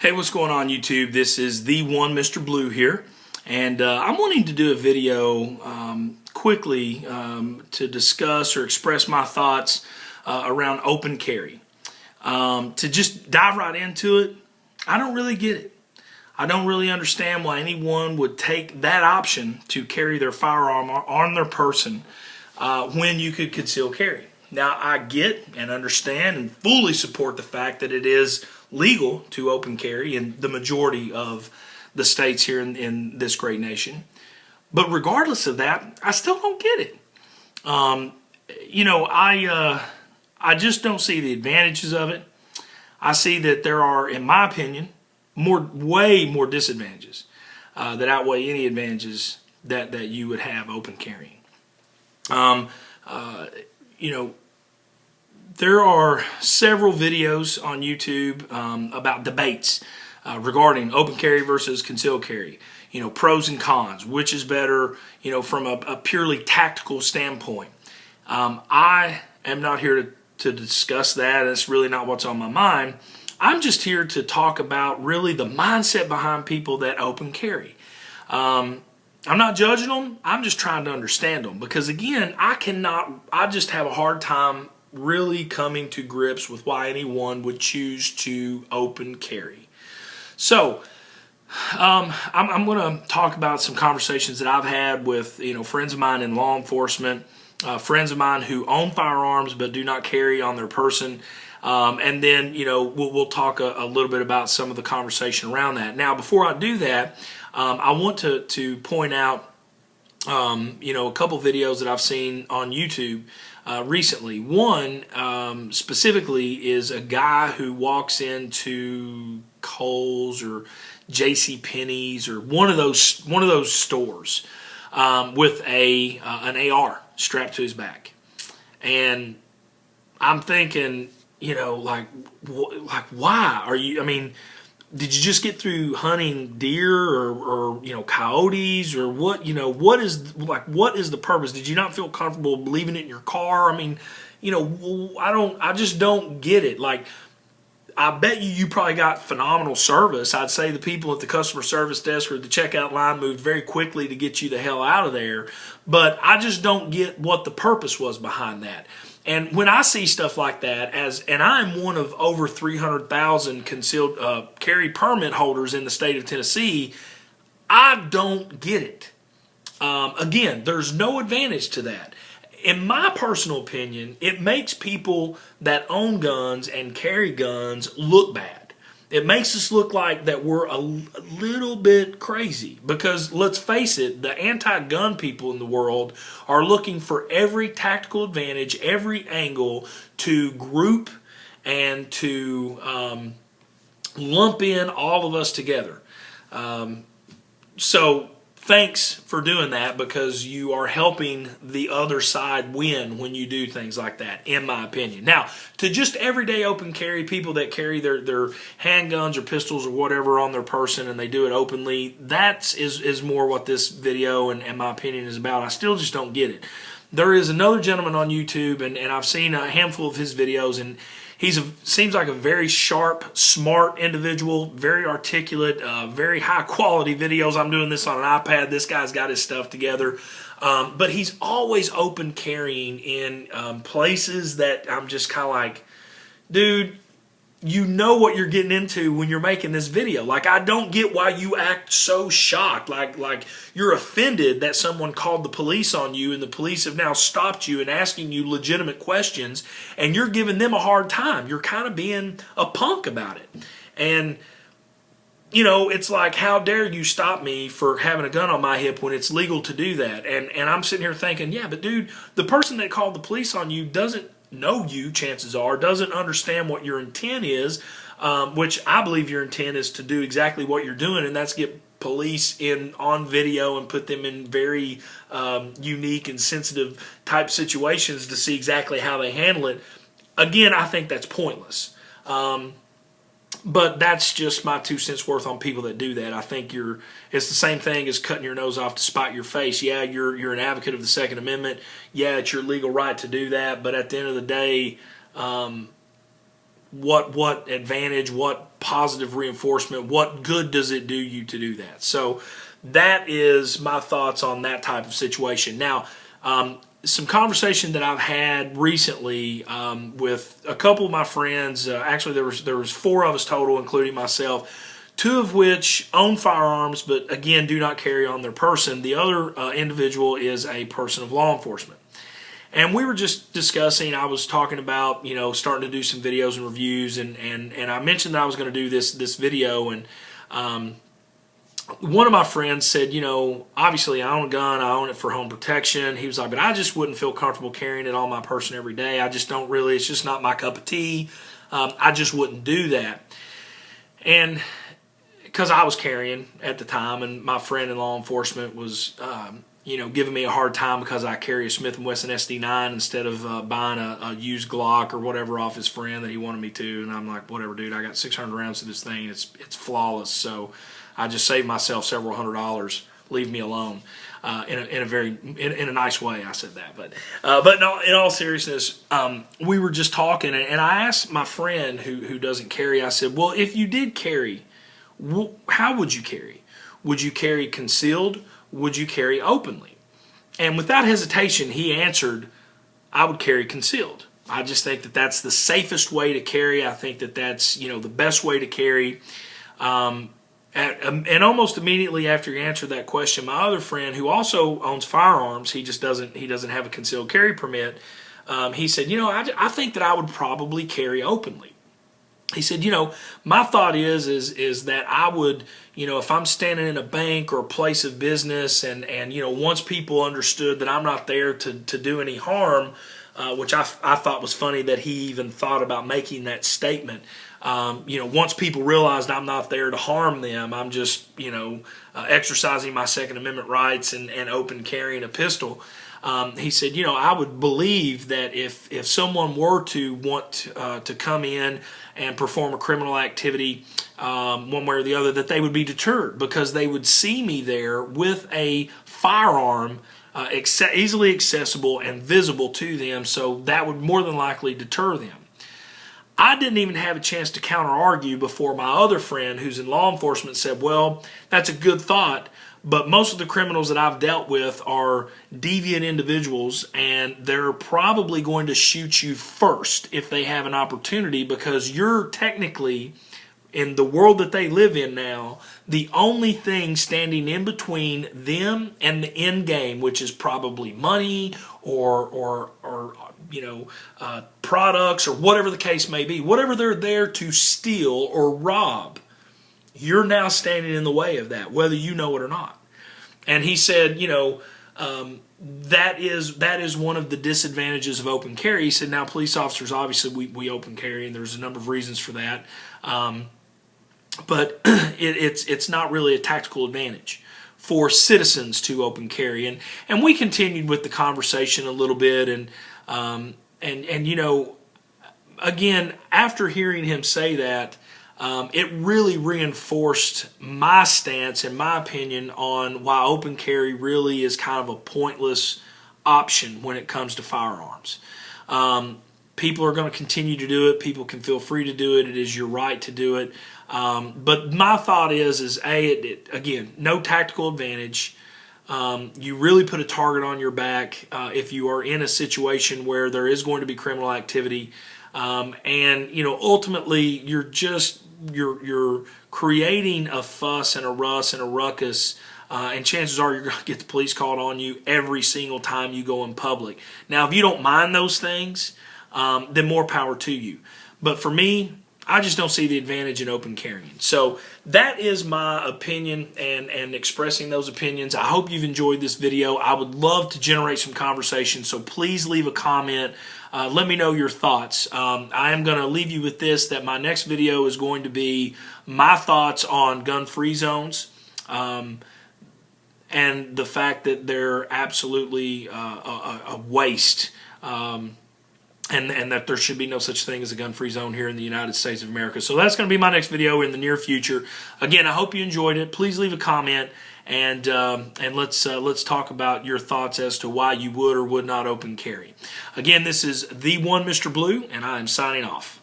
Hey, what's going on YouTube? This is the one Mr. Blue here, and I'm wanting to do a video quickly to discuss or express my thoughts around open carry. To just dive right into it, I don't really get it. I don't really understand why anyone would take that option to carry their firearm on their person when you could conceal carry. Now, I get and understand and fully support the fact that it is legal to open carry in the majority of the states here in this great nation. But regardless of that, I still don't get it. I just don't see the advantages of it. I see that there are, in my opinion, way more disadvantages that outweigh any advantages that you would have open carrying. There are several videos on YouTube about debates regarding open carry versus concealed carry. Pros and cons, which is better, from a purely tactical standpoint. I am not here to discuss that. That's really not what's on my mind. I'm just here to talk about really the mindset behind people that open carry. I'm not judging them. I'm just trying to understand them because, again, I just have a hard time really coming to grips with why anyone would choose to open carry. So I'm going to talk about some conversations that I've had with friends of mine in law enforcement, friends of mine who own firearms but do not carry on their person, and then we'll talk a little bit about some of the conversation around that. Now, before I do that, I want to point out a couple videos that I've seen on YouTube recently. One specifically is a guy who walks into Kohl's or J.C. Penney's or one of those stores with an AR strapped to his back, and I'm thinking, why are you? I mean, did you just get through hunting deer or coyotes or what? What is the purpose? Did you not feel comfortable leaving it in your car? I mean, I just don't get it. Like, I bet you probably got phenomenal service. I'd say the people at the customer service desk or the checkout line moved very quickly to get you the hell out of there. But I just don't get what the purpose was behind that. And when I see stuff like that, and I'm one of over 300,000 concealed carry permit holders in the state of Tennessee, I don't get it. Again, there's no advantage to that. In my personal opinion, it makes people that own guns and carry guns look bad. It makes us look like that we're a little bit crazy because, let's face it, the anti-gun people in the world are looking for every tactical advantage, every angle to group and to lump in all of us together. So thanks for doing that, because you are helping the other side win when you do things like that, in my opinion. Now, to just everyday open carry, people that carry their handguns or pistols or whatever on their person and they do it openly, that is more what this video and my opinion is about. I still just don't get it. There is another gentleman on YouTube, and I've seen a handful of his videos, and seems like a very sharp, smart individual, very articulate, very high-quality videos. I'm doing this on an iPad. This guy's got his stuff together. But he's always open carrying in places that I'm just kind of like, dude, you know what you're getting into when you're making this video. Like, I don't get why you act so shocked, like you're offended that someone called the police on you and the police have now stopped you and asking you legitimate questions, and you're giving them a hard time. You're kind of being a punk about it. And it's like, how dare you stop me for having a gun on my hip when it's legal to do that? And I'm sitting here thinking, yeah, but dude, the person that called the police on you doesn't know you, chances are, doesn't understand what your intent is, which I believe your intent is to do exactly what you're doing, and that's get police on video and put them in very unique and sensitive type situations to see exactly how they handle it. Again, I think that's pointless. But that's just my 2 cents worth on people that do that. I think it's the same thing as cutting your nose off to spite your face. Yeah, you're an advocate of the Second Amendment. Yeah, it's your legal right to do that. But at the end of the day, what advantage, what positive reinforcement, what good does it do you to do that? So that is my thoughts on that type of situation. Now, some conversation that I've had recently with a couple of my friends. Actually, there was 4 of us total, including myself. 2 of which own firearms, but again do not carry on their person. The other individual is a person of law enforcement. And we were just discussing, I was talking about, starting to do some videos and reviews, and I mentioned that I was going to do this video, and one of my friends said, obviously I own a gun, I own it for home protection. He was like, but I just wouldn't feel comfortable carrying it on my person every day. I just don't really, it's just not my cup of tea. I just wouldn't do that. And because I was carrying at the time, and my friend in law enforcement was, giving me a hard time because I carry a Smith & Wesson SD9 instead of buying a used Glock or whatever off his friend that he wanted me to. And I'm like, whatever, dude, I got 600 rounds of this thing. It's flawless. So I just saved myself several $100s. Leave me alone. In a nice way, I said that. But no, in all seriousness, we were just talking, and I asked my friend who doesn't carry, I said, well, if you did carry, how would you carry? Would you carry concealed? Would you carry openly? And without hesitation, he answered, I would carry concealed. I just think that that's the safest way to carry. I think that that's, the best way to carry. And almost immediately after he answered that question, my other friend, who also owns firearms, he doesn't have a concealed carry permit, he said, I think that I would probably carry openly. He said, my thought is that I would, if I'm standing in a bank or a place of business, and once people understood that I'm not there to do any harm, which I thought was funny that he even thought about making that statement. Once people realized I'm not there to harm them, I'm just, exercising my Second Amendment rights and open carrying a pistol. He said, I would believe that if someone were to want to come in and perform a criminal activity one way or the other, that they would be deterred because they would see me there with a firearm easily accessible and visible to them, so that would more than likely deter them. I didn't even have a chance to counter-argue before my other friend who's in law enforcement said, well, that's a good thought, but most of the criminals that I've dealt with are deviant individuals, and they're probably going to shoot you first if they have an opportunity, because you're technically, in the world that they live in now, the only thing standing in between them and the end game, which is probably money or products or whatever the case may be, whatever they're there to steal or rob. You're now standing in the way of that, whether you know it or not. And he said, that is one of the disadvantages of open carry. He said, now police officers, obviously we open carry, and there's a number of reasons for that. But it's not really a tactical advantage for citizens to open carry. And we continued with the conversation a little bit, and again, after hearing him say that, it really reinforced my stance, in my opinion, on why open carry really is kind of a pointless option when it comes to firearms. People are going to continue to do it. People can feel free to do it. It is your right to do it. But my thought is again, no tactical advantage. You really put a target on your back if you are in a situation where there is going to be criminal activity. And ultimately you're creating a fuss and a russ and a ruckus, and chances are you're going to get the police called on you every single time you go in public. Now, if you don't mind those things, then more power to you. But for me, I just don't see the advantage in open carrying. So that is my opinion and expressing those opinions. I hope you've enjoyed this video. I would love to generate some conversation, so please leave a comment. Let me know your thoughts. I am going to leave you with this, that my next video is going to be my thoughts on gun-free zones, and the fact that they're absolutely a waste, and that there should be no such thing as a gun-free zone here in the United States of America. So that's going to be my next video in the near future. Again, I hope you enjoyed it. Please leave a comment, and let's talk about your thoughts as to why you would or would not open carry. Again, this is the one Mr. Blue, and I am signing off.